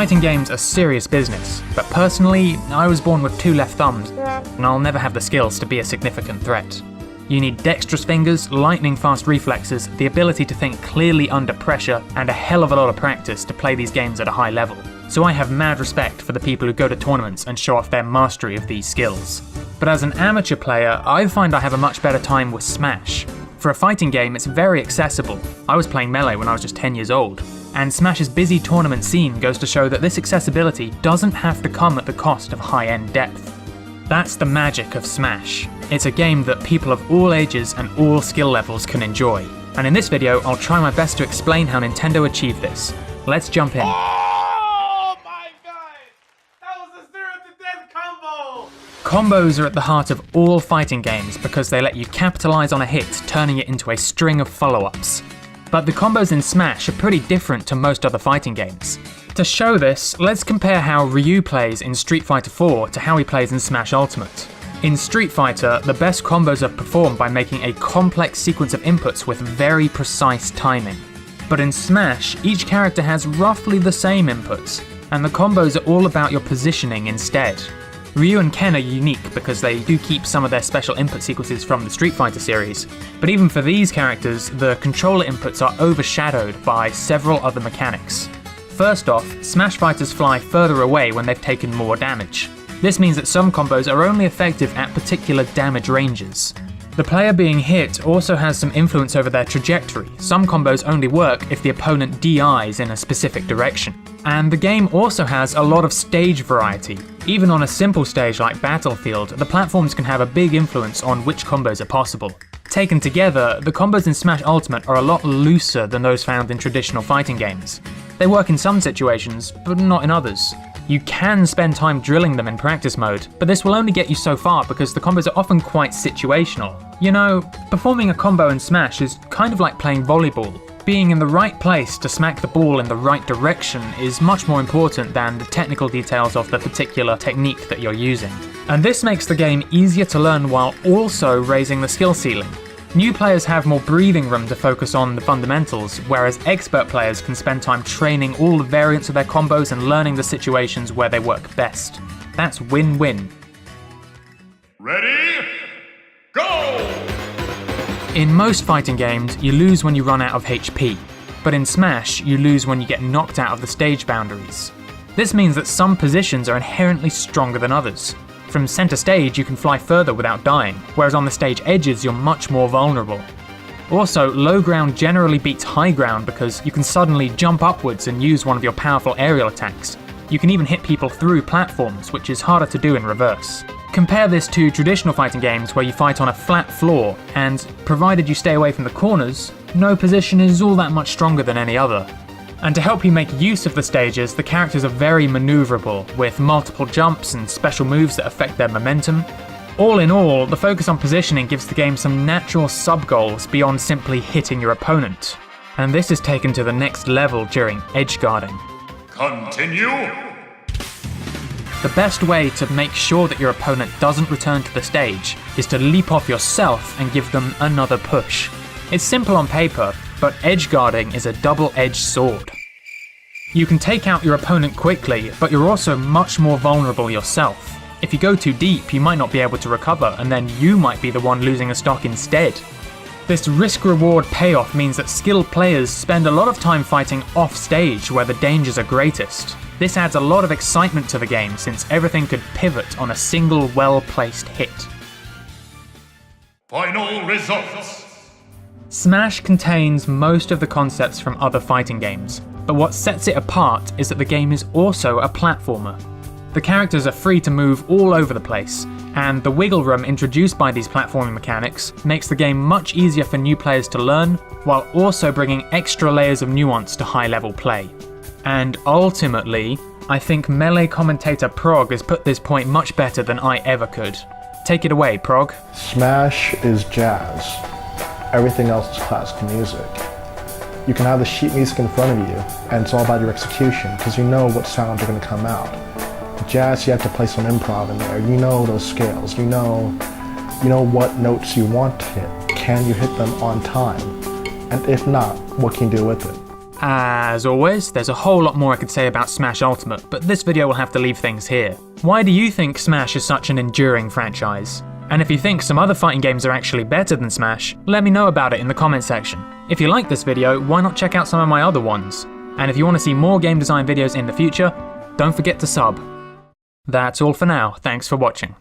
Fighting games are serious business, but personally, I was born with 2 left thumbs, and I'll never have the skills to be a significant threat. You need dexterous fingers, lightning-fast reflexes, the ability to think clearly under pressure, and a hell of a lot of practice to play these games at a high level. So I have mad respect for the people who go to tournaments and show off their mastery of these skills. But as an amateur player, I find I have a much better time with Smash. For a fighting game, it's very accessible. I was playing Melee when I was just 10 years old. And Smash's busy tournament scene goes to show that this accessibility doesn't have to come at the cost of high-end depth. That's the magic of Smash. It's a game that people of all ages and all skill levels can enjoy. And in this video, I'll try my best to explain how Nintendo achieved this. Let's jump in. Oh my god! That was a zero-to-death combo! Combos are at the heart of all fighting games because they let you capitalize on a hit, turning it into a string of follow-ups. But the combos in Smash are pretty different to most other fighting games. To show this, let's compare how Ryu plays in Street Fighter 4 to how he plays in Smash Ultimate. In Street Fighter, the best combos are performed by making a complex sequence of inputs with very precise timing. But in Smash, each character has roughly the same inputs, and the combos are all about your positioning instead. Ryu and Ken are unique because they do keep some of their special input sequences from the Street Fighter series, but even for these characters, the controller inputs are overshadowed by several other mechanics. First off, Smash fighters fly further away when they've taken more damage. This means that some combos are only effective at particular damage ranges. The player being hit also has some influence over their trajectory. Some combos only work if the opponent DIs in a specific direction. And the game also has a lot of stage variety. Even on a simple stage like Battlefield, the platforms can have a big influence on which combos are possible. Taken together, the combos in Smash Ultimate are a lot looser than those found in traditional fighting games. They work in some situations, but not in others. You can spend time drilling them in practice mode, but this will only get you so far because the combos are often quite situational. You know, performing a combo in Smash is kind of like playing volleyball. Being in the right place to smack the ball in the right direction is much more important than the technical details of the particular technique that you're using. And this makes the game easier to learn while also raising the skill ceiling. New players have more breathing room to focus on the fundamentals, whereas expert players can spend time training all the variants of their combos and learning the situations where they work best. That's win-win. Ready? Go! In most fighting games, you lose when you run out of HP, but in Smash, you lose when you get knocked out of the stage boundaries. This means that some positions are inherently stronger than others. From center stage, you can fly further without dying, whereas on the stage edges, you're much more vulnerable. Also, low ground generally beats high ground because you can suddenly jump upwards and use one of your powerful aerial attacks. You can even hit people through platforms, which is harder to do in reverse. Compare this to traditional fighting games where you fight on a flat floor, and provided you stay away from the corners, no position is all that much stronger than any other. And to help you make use of the stages, the characters are very maneuverable, with multiple jumps and special moves that affect their momentum. All in all, the focus on positioning gives the game some natural sub-goals beyond simply hitting your opponent. And this is taken to the next level during edge guarding. Continue! The best way to make sure that your opponent doesn't return to the stage is to leap off yourself and give them another push. It's simple on paper, but edge guarding is a double-edged sword. You can take out your opponent quickly, but you're also much more vulnerable yourself. If you go too deep, you might not be able to recover, and then you might be the one losing a stock instead. This risk-reward payoff means that skilled players spend a lot of time fighting off-stage where the dangers are greatest. This adds a lot of excitement to the game since everything could pivot on a single well-placed hit. Final results! Smash contains most of the concepts from other fighting games, but what sets it apart is that the game is also a platformer. The characters are free to move all over the place, and the wiggle room introduced by these platforming mechanics makes the game much easier for new players to learn, while also bringing extra layers of nuance to high-level play. And ultimately, I think Melee commentator Prog has put this point much better than I ever could. Take it away, Prog. Smash is jazz. Everything else is classical music. You can have the sheet music in front of you, and it's all about your execution, because you know what sounds are going to come out. Jazz, you have to play some improv in there. You know those scales. You know what notes you want to hit. Can you hit them on time? And if not, what can you do with it? As always, there's a whole lot more I could say about Smash Ultimate, but this video will have to leave things here. Why do you think Smash is such an enduring franchise? And if you think some other fighting games are actually better than Smash, let me know about it in the comment section. If you like this video, why not check out some of my other ones? And if you want to see more game design videos in the future, don't forget to sub. That's all for now, thanks for watching.